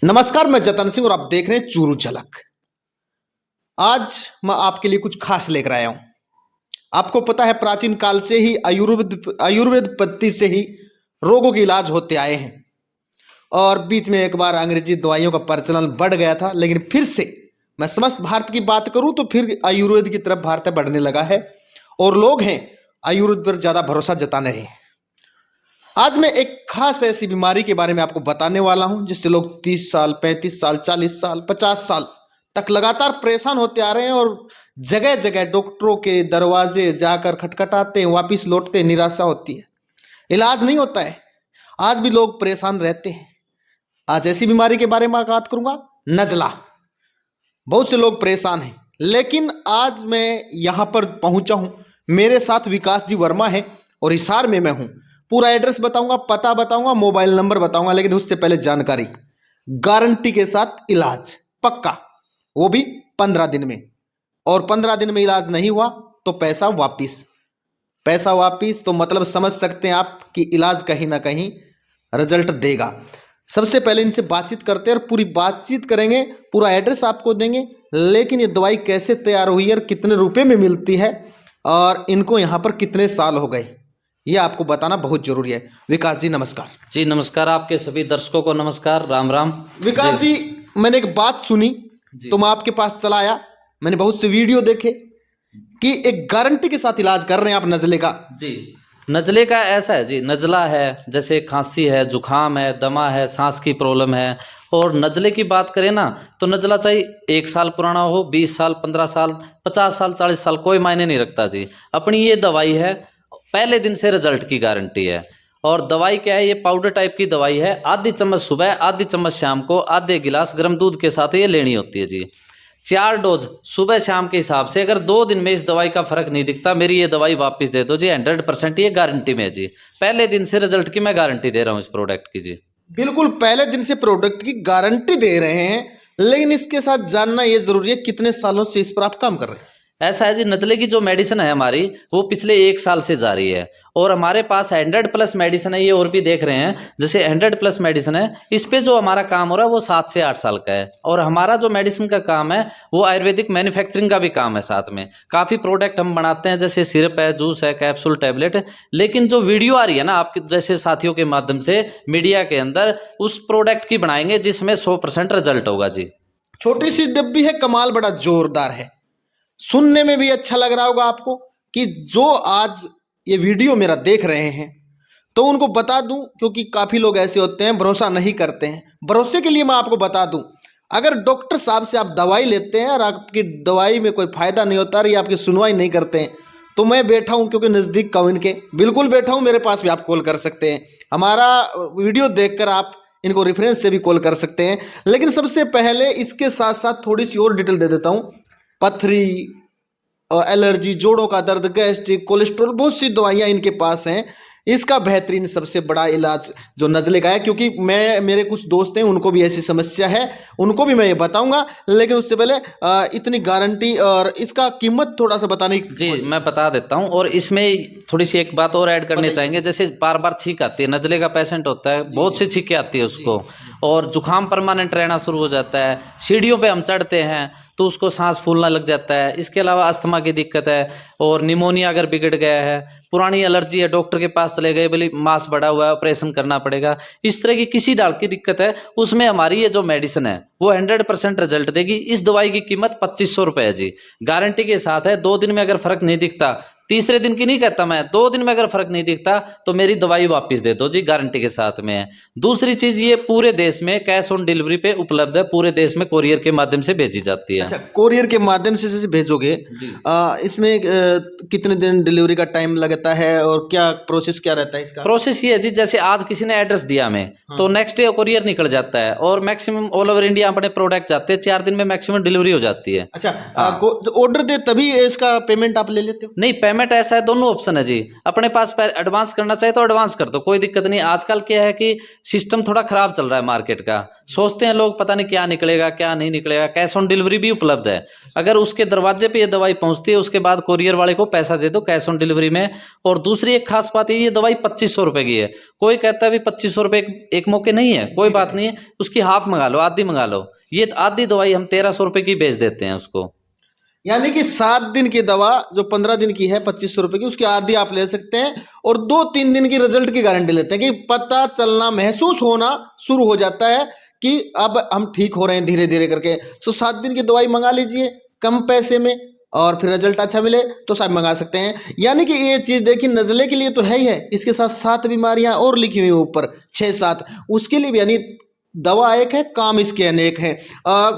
नमस्कार, मैं जतन सिंह और आप देख रहे हैं चूरू झलक। आज मैं आपके लिए कुछ खास लेकर आया हूं। आपको पता है प्राचीन काल से ही आयुर्वेद पद्धति से ही रोगों के इलाज होते आए हैं और बीच में एक बार अंग्रेजी दवाइयों का प्रचलन बढ़ गया था, लेकिन फिर से मैं समस्त भारत की बात करूं तो फिर आयुर्वेद की तरफ भारत बढ़ने लगा है और लोग हैं आयुर्वेद पर ज़्यादा भरोसा जताने रहे हैं। आज मैं एक खास ऐसी बीमारी के बारे में आपको बताने वाला हूं जिससे लोग 30 साल, 35 साल, 40 साल, 50 साल तक लगातार परेशान होते आ रहे हैं और जगह जगह डॉक्टरों के दरवाजे जाकर खटखटाते हैं, वापिस लौटते हैं, निराशा होती है, इलाज नहीं होता है। आज भी लोग परेशान रहते हैं। आज ऐसी बीमारी के बारे में बात करूंगा, नज़ला। बहुत से लोग परेशान हैं, लेकिन आज मैं यहाँ पर पहुँचा हूँ। मेरे साथ विकास जी वर्मा है और हिसार में मैं हूँ। पूरा एड्रेस बताऊंगा, पता बताऊंगा, मोबाइल नंबर बताऊंगा, लेकिन उससे पहले जानकारी। गारंटी के साथ इलाज पक्का, वो भी 15 दिन में। और 15 दिन में इलाज नहीं हुआ तो पैसा वापिस। पैसा वापिस तो मतलब समझ सकते हैं आप कि इलाज कहीं ना कहीं रिजल्ट देगा। सबसे पहले इनसे बातचीत करते हैं और पूरी बातचीत करेंगे, पूरा एड्रेस आपको देंगे, लेकिन ये दवाई कैसे तैयार हुई है और कितने रुपए में मिलती है और इनको यहाँ पर कितने साल हो गए, ये आपको बताना बहुत जरूरी है। विकास जी नमस्कार। जी नमस्कार, आपके सभी दर्शकों को नमस्कार, राम राम। विकास जी, मैंने एक बात सुनी तो मैं आपके पास चला आया। मैंने बहुत से वीडियो देखे कि एक गारंटी के साथ इलाज कर रहे हैं आप नज़ले का। जी, नज़ले का ऐसा है जी, नज़ला है, जैसे खांसी है, जुखाम है, दमा है, सांस की प्रॉब्लम है। और नज़ले की बात करें ना तो नज़ला चाहे 1 साल पुराना हो, 20 साल, 15 साल, 50 साल, 40 साल, कोई मायने नहीं रखता जी। अपनी ये दवाई है, पहले दिन से रिजल्ट की गारंटी है। और दवाई क्या है, ये पाउडर टाइप की दवाई है। आधी चम्मच सुबह, आधी चम्मच शाम को, आधे गिलास गर्म दूध के साथ ये लेनी होती है जी। 4 डोज सुबह शाम के हिसाब से। अगर 2 दिन में इस दवाई का फर्क नहीं दिखता, मेरी ये दवाई वापस दे दो जी। 100% ये गारंटी में है जी। पहले दिन से रिजल्ट की मैं गारंटी दे रहा हूँ इस प्रोडक्ट की जी। बिल्कुल, पहले दिन से प्रोडक्ट की गारंटी दे रहे हैं, लेकिन इसके साथ जानना ये जरूरी है कितने सालों से इस पर आप काम कर रहे हैं। ऐसा है जी, नज़ले की जो मेडिसिन है हमारी, वो पिछले 1 साल से जारी है और हमारे पास 100+ मेडिसिन है। ये और भी देख रहे हैं, जैसे 100+ मेडिसिन है। इस पे जो हमारा काम हो रहा है वो 7 से 8 साल का है। और हमारा जो मेडिसिन का काम है वो आयुर्वेदिक मैन्युफैक्चरिंग का भी काम है साथ में। काफ़ी प्रोडक्ट हम बनाते हैं, जैसे सिरप है, जूस है, कैप्सूल, टैबलेट। लेकिन जो वीडियो आ रही है ना आपके जैसे साथियों के माध्यम से मीडिया के अंदर, उस प्रोडक्ट की बनाएंगे जिसमें 100% रिजल्ट होगा जी। छोटी सी डब्बी है, कमाल बड़ा जोरदार है। सुनने में भी अच्छा लग रहा होगा आपको कि जो आज ये वीडियो मेरा देख रहे हैं तो उनको बता दूं, क्योंकि काफ़ी लोग ऐसे होते हैं भरोसा नहीं करते हैं। भरोसे के लिए मैं आपको बता दूं, अगर डॉक्टर साहब से आप दवाई लेते हैं और आपकी दवाई में कोई फ़ायदा नहीं होता और ये आपकी सुनवाई नहीं करते हैं, तो मैं बैठा हूं, क्योंकि नज़दीक का इनके बिल्कुल बैठा हूं। मेरे पास भी आप कॉल कर सकते हैं, हमारा वीडियो देखकर आप इनको रेफरेंस से भी कॉल कर सकते हैं। लेकिन सबसे पहले इसके साथ साथ थोड़ी सी और डिटेल दे देता हूँ। पथरी, एलर्जी, जोड़ों का दर्द, गैस्ट्रिक, कोलेस्ट्रॉल, बहुत सी दवाइयाँ इनके पास हैं। इसका बेहतरीन सबसे बड़ा इलाज जो नज़ले का है, क्योंकि मेरे कुछ दोस्त हैं उनको भी ऐसी समस्या है, उनको भी मैं ये बताऊंगा, लेकिन उससे पहले इतनी गारंटी और इसका कीमत थोड़ा सा बताने की जी मैं बता देता हूँ। और इसमें थोड़ी सी एक बात और ऐड करनी चाहेंगे, जैसे बार बार छींक आती है, नज़ले का पेशेंट होता है, बहुत सी छींकें आती है उसको, और जुखाम परमानेंट रहना शुरू हो जाता है। सीढ़ियों पे हम चढ़ते हैं तो उसको सांस फूलना लग जाता है। इसके अलावा अस्थमा की दिक्कत है, और निमोनिया अगर बिगड़ गया है, पुरानी एलर्जी है, डॉक्टर के पास चले गए, बोले मांस बढ़ा हुआ है, ऑपरेशन करना पड़ेगा, इस तरह की किसी डाल की दिक्कत है, उसमें हमारी ये जो मेडिसिन है वो 100% रिजल्ट देगी। इस दवाई की कीमत 2500 रुपये है जी, गारंटी के साथ है। 2 दिन में अगर फर्क नहीं दिखता, तीसरे दिन की नहीं कहता मैं, 2 दिन में अगर फर्क नहीं दिखता तो मेरी दवाई वापस दे दो जी, गारंटी के साथ में है। दूसरी चीज, ये पूरे देश में कैश ऑन डिलीवरी पे उपलब्ध है, पूरे देश में कोरियर के माध्यम से भेजी जाती है। अच्छा, कोरियर के माध्यम से भेजोगे? इसमें कितने दिन डिलीवरी का टाइम लगता है और क्या प्रोसेस क्या रहता है इसका? प्रोसेस ये है जी, जैसे आज किसी ने एड्रेस दिया हमें, तो नेक्स्ट डे कोरियर निकल जाता है, और मैक्सिमम ऑल ओवर इंडिया अपने प्रोडक्ट जाते हैं, 4 दिन में मैक्सिमम डिलीवरी हो जाती है। अच्छा, ऑर्डर दे तभी इसका पेमेंट आप ले लेते हो? नहीं, पेमेंट ऐसा है, दोनों ऑप्शन है जी। अपने पास एडवांस करना चाहे तो एडवांस कर दो, कोई दिक्कत नहीं। आजकल क्या है कि सिस्टम थोड़ा खराब चल रहा है मार्केट का, सोचते हैं लोग पता नहीं क्या निकलेगा क्या नहीं निकलेगा। कैश ऑन डिलीवरी भी उपलब्ध है, अगर उसके दरवाजे पे ये दवाई पहुंचती है उसके बाद कोरियर वाले को पैसा दे दो कैश ऑन डिलीवरी में। और दूसरी एक खास बात ये दवाई 2500 रुपए की है। कोई कहता है भी 2500 रुपए एक मौके नहीं है, कोई बात नहीं है, उसकी हाफ मंगा लो, आधी मंगा लो। ये आधी दवाई हम 1300 रुपए की बेच देते हैं उसको। यानी कि 7 दिन की दवा जो 15 दिन की है 2500 रुपए की, उसकी आधी आप ले सकते हैं और 2-3 दिन की रिजल्ट की गारंटी लेते हैं कि पता चलना महसूस होना शुरू हो जाता है कि अब हम ठीक हो रहे हैं धीरे धीरे करके। तो 7 दिन की दवाई मंगा लीजिए कम पैसे में और फिर रिजल्ट अच्छा मिले तो सब मंगा सकते हैं। यानी कि ये चीज़ देखिए नज़ले के लिए तो है ही है, इसके साथ 7 बीमारियां और लिखी हुई ऊपर 6-7 उसके लिए भी, यानी दवा एक है काम इसके अनेक हैं।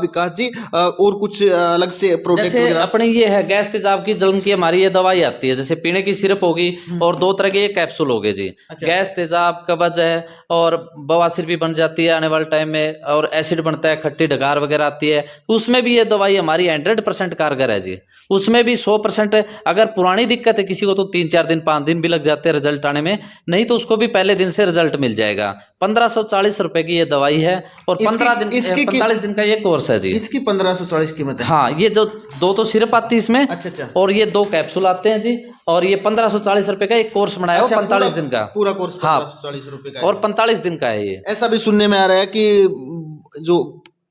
विकास जी और कुछ अलग से प्रोडक्ट जैसे वगैरह? अपने ये है गैस तेजाब की जलन की हमारी ये दवाई आती है, जैसे पीने की सिरप होगी और 2 तरह के ये कैप्सूल हो गए जी। अच्छा। गैस तेजाब कब्ज है और बवासीर भी बन जाती है आने वाले टाइम में, और एसिड बनता है, खट्टी डकार वगैरह आती है, उसमें भी ये दवाई हमारी 100% कारगर है जी। उसमें भी 100%। अगर पुरानी दिक्कत है किसी को तो 3-4 दिन 5 दिन भी लग जाते हैं रिजल्ट आने में, नहीं तो उसको भी पहले दिन से रिजल्ट मिल जाएगा। 1540 रुपए की ये दवाई है और 45 दिन का ये कोर्स है जी। इसकी 1540 कीमत है। हाँ, ये जो 2 तो सिरप आती है इसमें, अच्छा। और ये 2 कैप्सूल आते हैं जी, और ये 1540 रुपए का एक कोर्स बनाया हो, 45 दिन का पूरा कोर्स हाँ 1540 रुपए का है। और 45 दिन का है ये। ऐसा भी सुनने में आ रहा है कि जो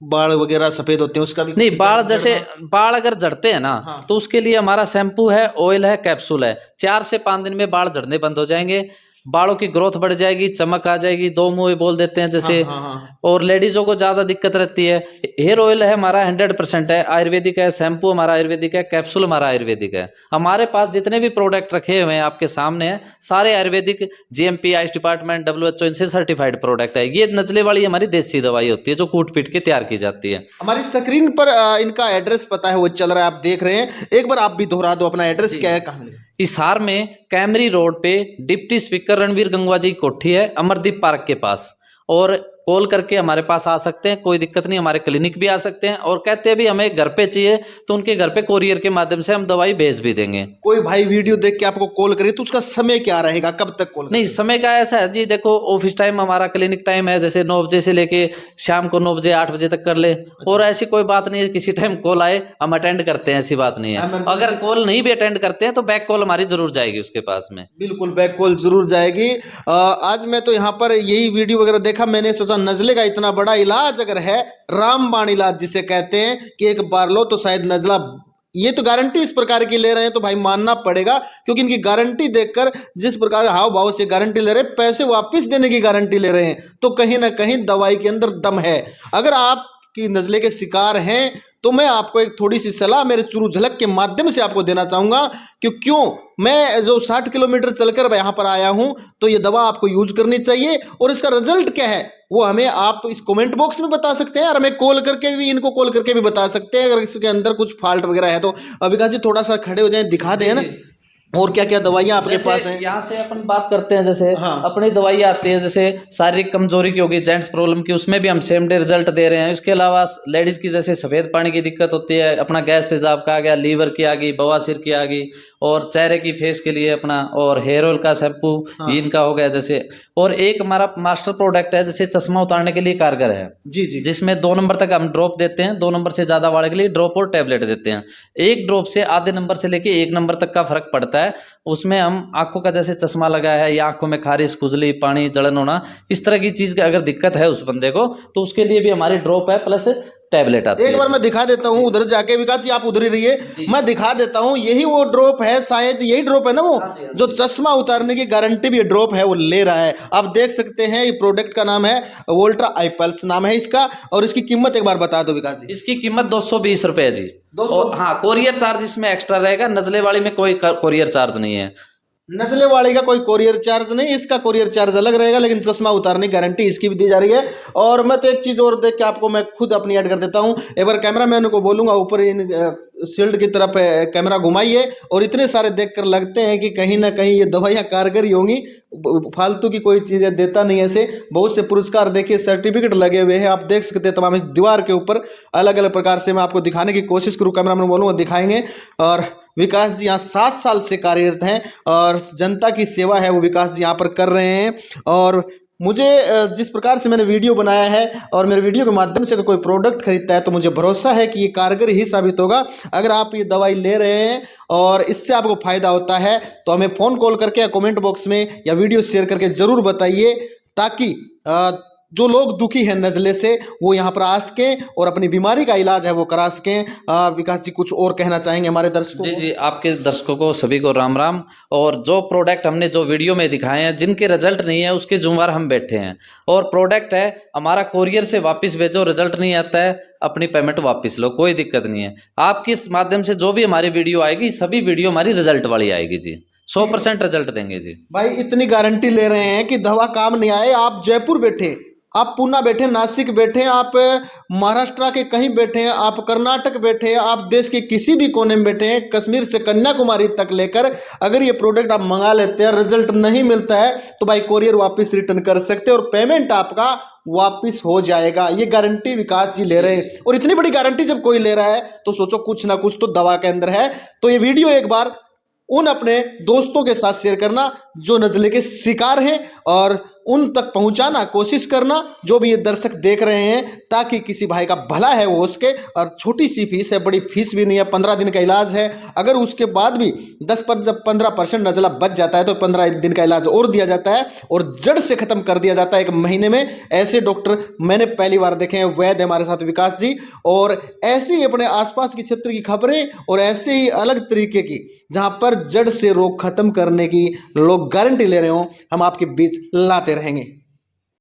बाल वगैरह सफेद होते हैं उसका भी नहीं, बाल जैसे बाल अगर झड़ते हैं ना हाँ। तो उसके लिए हमारा शैम्पू है, ऑयल है, कैप्सूल है। 4 से 5 दिन में बाल झड़ने बंद हो जाएंगे, बालों की ग्रोथ बढ़ जाएगी, चमक आ जाएगी, 2 मुंह बोल देते हैं जैसे। हाँ। और लेडीजों को ज्यादा दिक्कत रहती है। हेयर ऑयल है हमारा 100% है, आयुर्वेदिक है, शैम्पू हमारा आयुर्वेदिक है, कैप्सूल हमारा आयुर्वेदिक है। हमारे पास जितने भी प्रोडक्ट रखे हुए हैं आपके सामने हैं, सारे Ayurvedic, GMP, Ayush department, WHO इनसे सर्टिफाइड प्रोडक्ट है। ये नजले वाली हमारी देसी दवाई होती है जो कूट पीट के तैयार की जाती है। हमारी स्क्रीन पर इनका एड्रेस पता है वो चल रहा है, आप देख रहे हैं, एक बार आप भी दोहरा दो अपना एड्रेस क्या है, कहाँ मिलेगा? हिसार में कैमरी रोड पे डिप्टी स्पीकर रणवीर गंगवा जी कोठी है, अमरदीप पार्क के पास। और कॉल करके हमारे पास आ सकते हैं, कोई दिक्कत नहीं, हमारे क्लिनिक भी आ सकते हैं। और कहते हैं भी हमें घर पे चाहिए तो उनके घर पे कोरियर के माध्यम से हम दवाई भेज भी देंगे। कोई भाई वीडियो देख के आपको कॉल करे तो उसका समय क्या रहेगा, कब तक कॉल? नहीं, समय का ऐसा है जी, देखो ऑफिस टाइम हमारा क्लिनिक टाइम है जैसे 9 बजे से लेके शाम को 9 बजे 8 बजे तक कर ले। और ऐसी कोई बात नहीं है, किसी टाइम कॉल आए हम अटेंड करते हैं, ऐसी बात नहीं है। अगर कॉल नहीं भी अटेंड करते हैं तो बैक कॉल हमारी जरूर जाएगी उसके पास में। बिल्कुल बैक कॉल जरूर जाएगी। आज मैं तो यहाँ पर यही वीडियो वगैरह देखा, मैंने सोचा नजले का इतना बड़ा इलाज अगर है, रामबाण इलाज जिसे कहते हैं कि एक बार लो तो शायद नजला, ये तो गारंटी इस प्रकार की ले रहे हैं तो भाई मानना पड़ेगा, क्योंकि इनकी गारंटी देखकर जिस प्रकार हाव भाव से गारंटी ले रहे हैं, पैसे वापस देने की गारंटी ले रहे हैं, तो कहीं ना कहीं दवाई के अंदर दम है। अगर आप की नज़ले के शिकार हैं तो मैं आपको एक थोड़ी सी सलाह मेरे चुरू झलक के माध्यम से आपको देना चाहूँगा कि क्यों मैं जो 60 किलोमीटर चलकर यहाँ पर आया हूँ, तो ये दवा आपको यूज करनी चाहिए। और इसका रिजल्ट क्या है वो हमें आप इस कमेंट बॉक्स में बता सकते हैं और हमें कॉल करके भी, इनको कॉल करके भी बता सकते हैं अगर इसके अंदर कुछ फॉल्ट वगैरह है तो। विकास जी थोड़ा सा खड़े हो जाएं, दिखा दें ना और क्या क्या दवाइयाँ आपके पास हैं। यहाँ से अपन बात करते हैं, जैसे हाँ। अपनी दवाइयाँ आती है जैसे शारीरिक कमजोरी की होगी, जेंट्स प्रॉब्लम की, उसमें भी हम सेम डे रिजल्ट दे रहे हैं। इसके अलावा लेडीज की जैसे सफेद पानी की दिक्कत होती है, अपना गैस तेजाब का आ गया, लीवर की आ गई, बवासीर की आ गई, और चेहरे की फेस के लिए अपना, और हेयर ऑयल का शैम्पू इनका हो गया जैसे। और एक हमारा मास्टर प्रोडक्ट है जैसे चश्मा उतारने के लिए कारगर है जी जी, जिसमें 2 नंबर तक हम ड्रॉप देते हैं, 2 नंबर से ज्यादा वाले के लिए ड्रॉप और टैबलेट देते हैं। 1 ड्रॉप से आधे नंबर से लेके 1 नंबर तक का फर्क पड़ता है। उसमें हम आंखों का जैसे चश्मा लगाया है या आंखों में खारिश, खुजली, पानी, जलन होना, इस तरह की चीज की अगर दिक्कत है उस बंदे को, तो उसके लिए भी हमारी ड्रॉप है प्लस टैबलेट आती है। एक बार मैं दिखा देता हूँ उधर जाके, विकास जी आप उधर ही रहिए, मैं दिखा देता हूँ। यही वो ड्रॉप है, शायद यही ड्रॉप है ना वो जो चश्मा उतारने की गारंटी भी ड्रॉप है वो ले रहा है। आप देख सकते हैं ये प्रोडक्ट का नाम है वोल्ट्रा आई पल्स नाम है इसका, और इसकी कीमत एक बार बता दो विकास जी। इसकी कीमत 220 रुपए है जी। 200? और हाँ, कोरियर चार्ज इसमें एक्स्ट्रा रहेगा, नजले वाली में कोई कोरियर चार्ज नहीं है। नजले वाले का कोई कोरियर चार्ज नहीं, इसका कोरियर चार्ज अलग रहेगा, लेकिन चश्मा उतारने की गारंटी इसकी भी दी जा रही है। और मैं तो एक चीज़ और देख के आपको मैं खुद अपनी ऐड कर देता हूँ। एक बार कैमरा मैन को बोलूँगा ऊपर इन शील्ड की तरफ कैमरा घुमाइए, और इतने सारे देखकर लगते हैं कि कहीं ना कहीं ये दवाइयाँ कारगर ही होंगी, फालतू की कोई चीज़ें देता नहीं ऐसे। बहुत से पुरस्कार देखिए, सर्टिफिकेट लगे हुए हैं, आप देख सकते हैं तमाम इस दीवार के ऊपर अलग अलग प्रकार से। मैं आपको दिखाने की कोशिश करूँ, कैमरा मैन बोलूँगा दिखाएंगे। और विकास जी यहाँ 7 साल से कार्यरत हैं और जनता की सेवा है वो विकास जी यहाँ पर कर रहे हैं। और मुझे जिस प्रकार से मैंने वीडियो बनाया है और मेरे वीडियो के माध्यम से अगर कोई प्रोडक्ट खरीदता है तो मुझे भरोसा है कि ये कारगर ही साबित होगा। अगर आप ये दवाई ले रहे हैं और इससे आपको फ़ायदा होता है तो हमें फ़ोन कॉल करके या कमेंट बॉक्स में या वीडियो शेयर करके ज़रूर बताइए, ताकि जो लोग दुखी हैं नज़ले से वो यहाँ पर आ सकें और अपनी बीमारी का इलाज है वो करा सकें। विकास जी कुछ और कहना चाहेंगे हमारे दर्शकों जी को? जी, आपके दर्शकों को सभी को राम राम। और जो प्रोडक्ट हमने जो वीडियो में दिखाए हैं, जिनके रिजल्ट नहीं है उसके जुम्मेवार हम बैठे हैं। और प्रोडक्ट है हमारा, कोरियर से वापस भेजो, रिजल्ट नहीं आता है अपनी पेमेंट वापस लो, कोई दिक्कत नहीं है। आपकी इस माध्यम से जो भी हमारी वीडियो आएगी, सभी वीडियो हमारी रिजल्ट वाली आएगी जी, 100% रिजल्ट देंगे जी। भाई इतनी गारंटी ले रहे हैं कि दवा काम नहीं आए। आप जयपुर बैठे, आप पूना बैठे, नासिक बैठे, आप महाराष्ट्र के कहीं बैठे हैं, आप कर्नाटक बैठे हैं, आप देश के किसी भी कोने में बैठे हैं, कश्मीर से कन्याकुमारी तक लेकर अगर ये प्रोडक्ट आप मंगा लेते हैं, रिजल्ट नहीं मिलता है तो भाई कोरियर वापस रिटर्न कर सकते हैं और पेमेंट आपका वापस हो जाएगा। ये गारंटी विकास जी ले रहे हैं। और इतनी बड़ी गारंटी जब कोई ले रहा है तो सोचो कुछ ना कुछ तो दवा के अंदर है। तो ये वीडियो एक बार उन अपने दोस्तों के साथ शेयर करना जो नज़ले के शिकार हैं और उन तक पहुंचाना कोशिश करना, जो भी ये दर्शक देख रहे हैं, ताकि किसी भाई का भला है वो उसके। और छोटी सी फीस है, बड़ी फीस भी नहीं है, 15 दिन का इलाज है। अगर उसके बाद भी 10-15% नज़ला बच जाता है तो 15 दिन का इलाज और दिया जाता है और जड़ से ख़त्म कर दिया जाता है 1 महीने में। ऐसे डॉक्टर मैंने पहली बार देखे हैं। वैद्य हमारे साथ विकास जी, और ऐसे ही अपने आसपास के क्षेत्र की खबरें और ऐसे ही अलग तरीके की जहाँ पर जड़ से रोग खत्म करने की लोग गारंटी ले रहे हों, हम आपके बीच लाते रहेंगे।